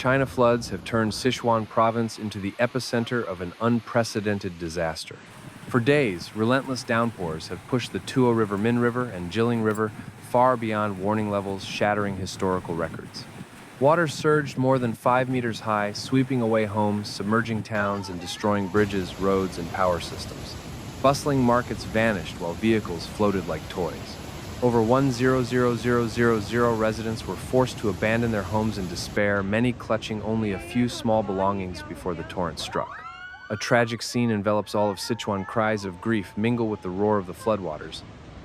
China floods have turned Sichuan province into the epicenter of an unprecedented disaster. For days, relentless downpours have pushed the Tuo River, Min River, and Jilin River far beyond warning levels, shattering historical records. Water surged more than 5 meters high, sweeping away homes, submerging towns, and destroying bridges, roads, and power systems. Bustling markets vanished while vehicles floated like toys. Over 100,000 residents were forced to abandon their homes in despair, many clutching only a few small belongings before the torrent struck. A tragic scene envelops all of Sichuan. Cries of grief mingle with the roar of the floodwaters,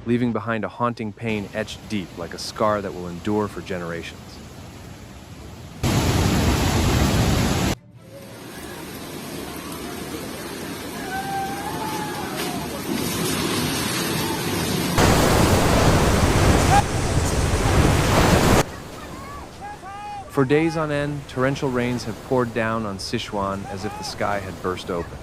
leaving behind a haunting pain etched deep like a scar that will endure for generations. For days on end, torrential rains have poured down on Sichuan as if the sky had burst open.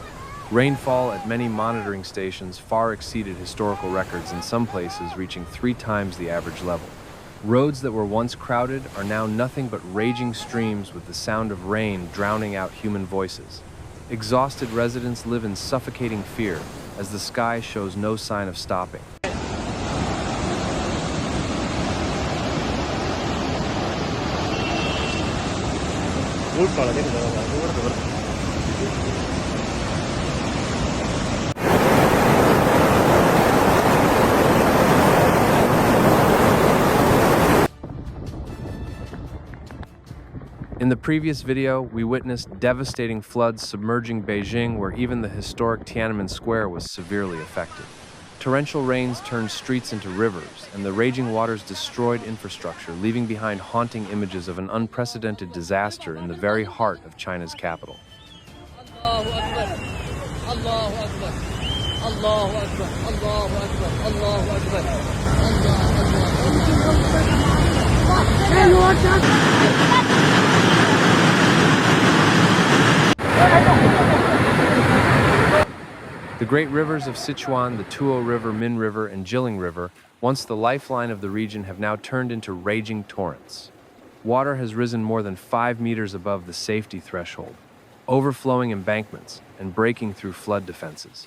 Rainfall at many monitoring stations far exceeded historical records, in some places reaching 3 times the average level. Roads that were once crowded are now nothing but raging streams, with the sound of rain drowning out human voices. Exhausted residents live in suffocating fear as the sky shows no sign of stopping. In the previous video, we witnessed devastating floods submerging Beijing, where even the historic Tiananmen Square was severely affected. Torrential rains turned streets into rivers, and the raging waters destroyed infrastructure, leaving behind haunting images of an unprecedented disaster in the very heart of China's capital. Allahu Akbar. Allahu Akbar. Allahu Akbar. Allahu Akbar. Allahu Akbar. The great rivers of Sichuan, the Tuo River, Min River, and Jilin River, once the lifeline of the region, have now turned into raging torrents. Water has risen more than 5 meters above the safety threshold, overflowing embankments and breaking through flood defenses.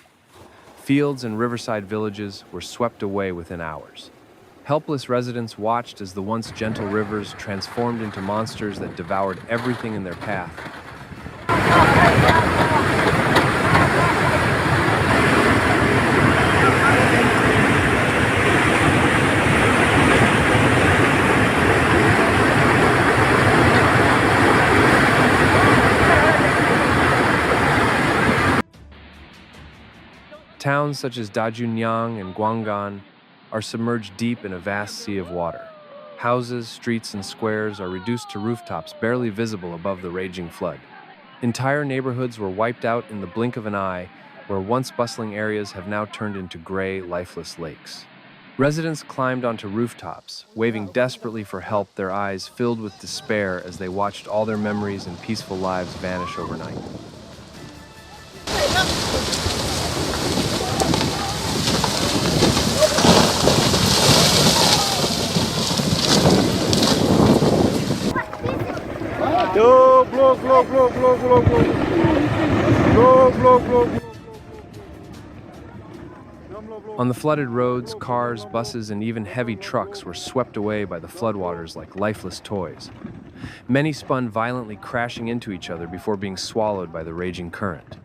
Fields and riverside villages were swept away within hours. Helpless residents watched as the once gentle rivers transformed into monsters that devoured everything in their path. Towns such as Dajunyang and Guanggan are submerged deep in a vast sea of water. Houses, streets, and squares are reduced to rooftops barely visible above the raging flood. Entire neighborhoods were wiped out in the blink of an eye, where once bustling areas have now turned into gray, lifeless lakes. Residents climbed onto rooftops, waving desperately for help, their eyes filled with despair as they watched all their memories and peaceful lives vanish overnight. On the flooded roads, cars, buses, and even heavy trucks were swept away by the floodwaters like lifeless toys. Many spun violently, crashing into each other before being swallowed by the raging current.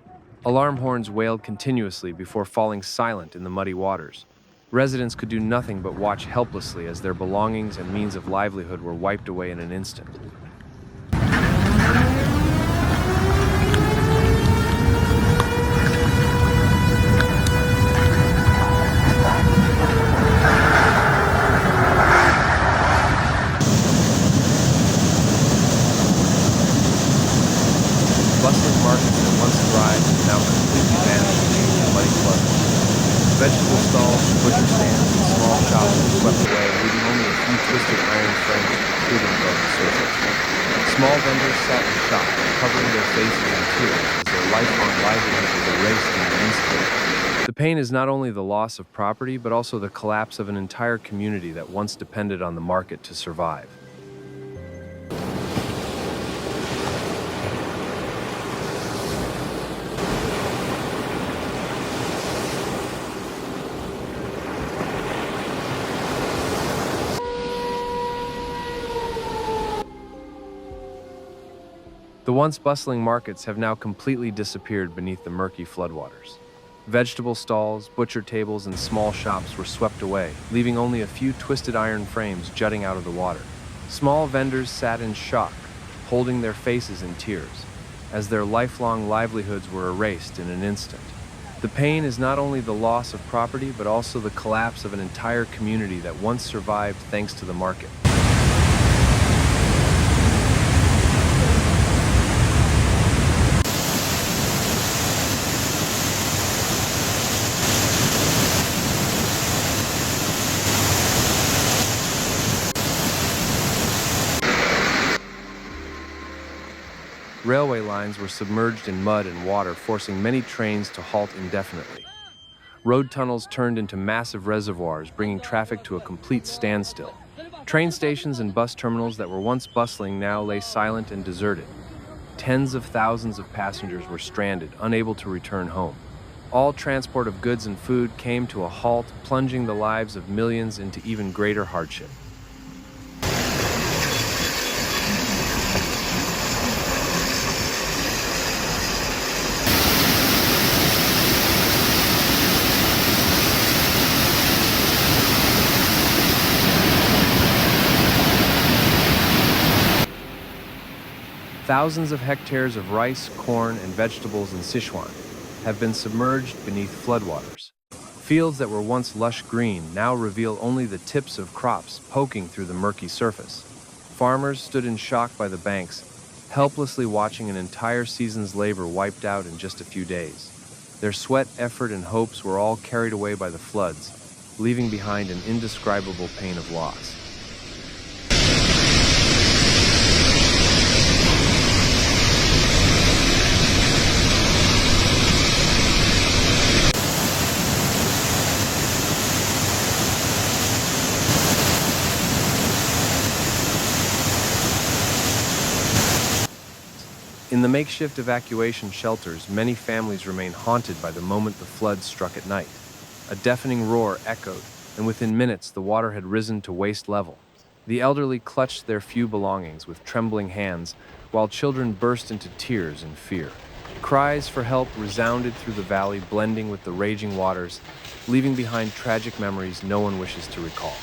Alarm horns wailed continuously before falling silent in the muddy waters. Residents could do nothing but watch helplessly as their belongings and means of livelihood were wiped away in an instant. Bustling markets that once thrived have now completely vanished beneath the muddy flood. Vegetable stalls, butcher stands, and small shops were swept away, leaving only a few twisted iron frames protruding above the surface. Small vendors sat in shock, covering their faces in tears as their lifelong livelihood was erased in an instant. The pain is not only the loss of property, but also the collapse of an entire community that once depended on the market to survive. The once bustling markets have now completely disappeared beneath the murky floodwaters. Vegetable stalls, butcher tables, and small shops were swept away, leaving only a few twisted iron frames jutting out of the water. Small vendors sat in shock, holding their faces in tears, as their lifelong livelihoods were erased in an instant. The pain is not only the loss of property, but also the collapse of an entire community that once survived thanks to the market. Railway lines were submerged in mud and water, forcing many trains to halt indefinitely. Road tunnels turned into massive reservoirs, bringing traffic to a complete standstill. Train stations and bus terminals that were once bustling now lay silent and deserted. Tens of thousands of passengers were stranded, unable to return home. All transport of goods and food came to a halt, plunging the lives of millions into even greater hardship. Thousands of hectares of rice, corn, and vegetables in Sichuan have been submerged beneath floodwaters. Fields that were once lush green now reveal only the tips of crops poking through the murky surface. Farmers stood in shock by the banks, helplessly watching an entire season's labor wiped out in just a few days. Their sweat, effort, and hopes were all carried away by the floods, leaving behind an indescribable pain of loss. In the makeshift evacuation shelters, many families remain haunted by the moment the floods struck at night. A deafening roar echoed, and within minutes the water had risen to waist level. The elderly clutched their few belongings with trembling hands, while children burst into tears in fear. Cries for help resounded through the valley, blending with the raging waters, leaving behind tragic memories no one wishes to recall.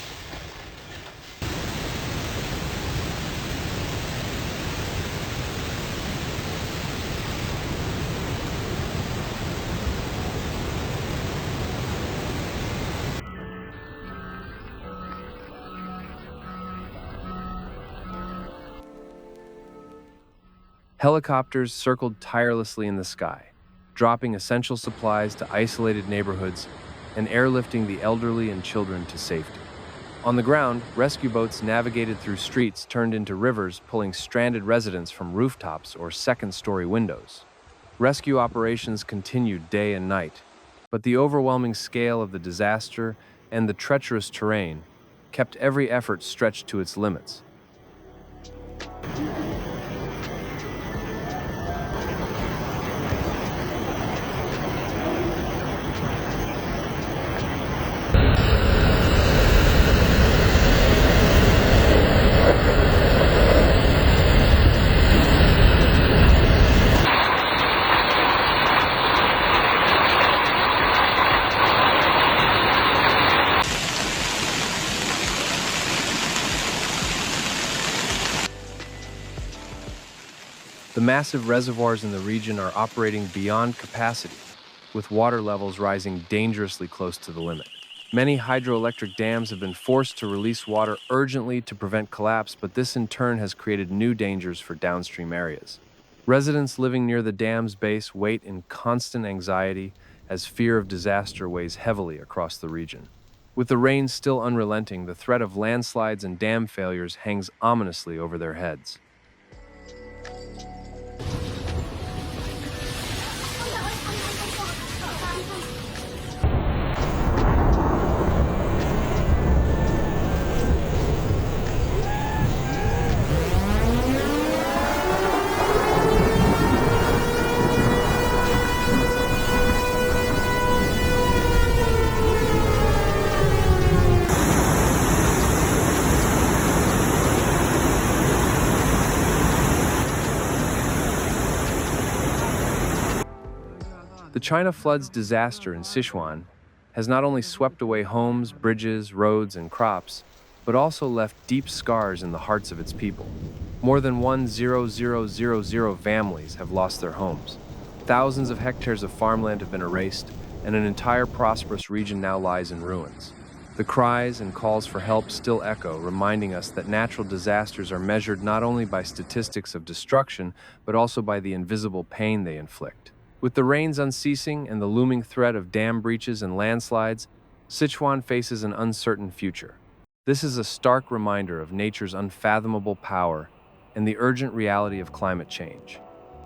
Helicopters circled tirelessly in the sky, dropping essential supplies to isolated neighborhoods and airlifting the elderly and children to safety. On the ground, rescue boats navigated through streets turned into rivers, pulling stranded residents from rooftops or second-story windows. Rescue operations continued day and night, but the overwhelming scale of the disaster and the treacherous terrain kept every effort stretched to its limits. The massive reservoirs in the region are operating beyond capacity, with water levels rising dangerously close to the limit. Many hydroelectric dams have been forced to release water urgently to prevent collapse, but this in turn has created new dangers for downstream areas. Residents living near the dam's base wait in constant anxiety as fear of disaster weighs heavily across the region. With the rain still unrelenting, the threat of landslides and dam failures hangs ominously over their heads. The China floods disaster in Sichuan has not only swept away homes, bridges, roads, and crops, but also left deep scars in the hearts of its people. More than 1,000 families have lost their homes. Thousands of hectares of farmland have been erased, and an entire prosperous region now lies in ruins. The cries and calls for help still echo, reminding us that natural disasters are measured not only by statistics of destruction, but also by the invisible pain they inflict. With the rains unceasing and the looming threat of dam breaches and landslides, Sichuan faces an uncertain future. This is a stark reminder of nature's unfathomable power and the urgent reality of climate change.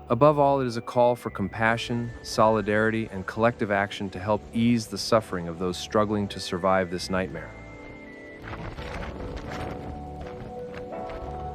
Above all, it is a call for compassion, solidarity, and collective action to help ease the suffering of those struggling to survive this nightmare.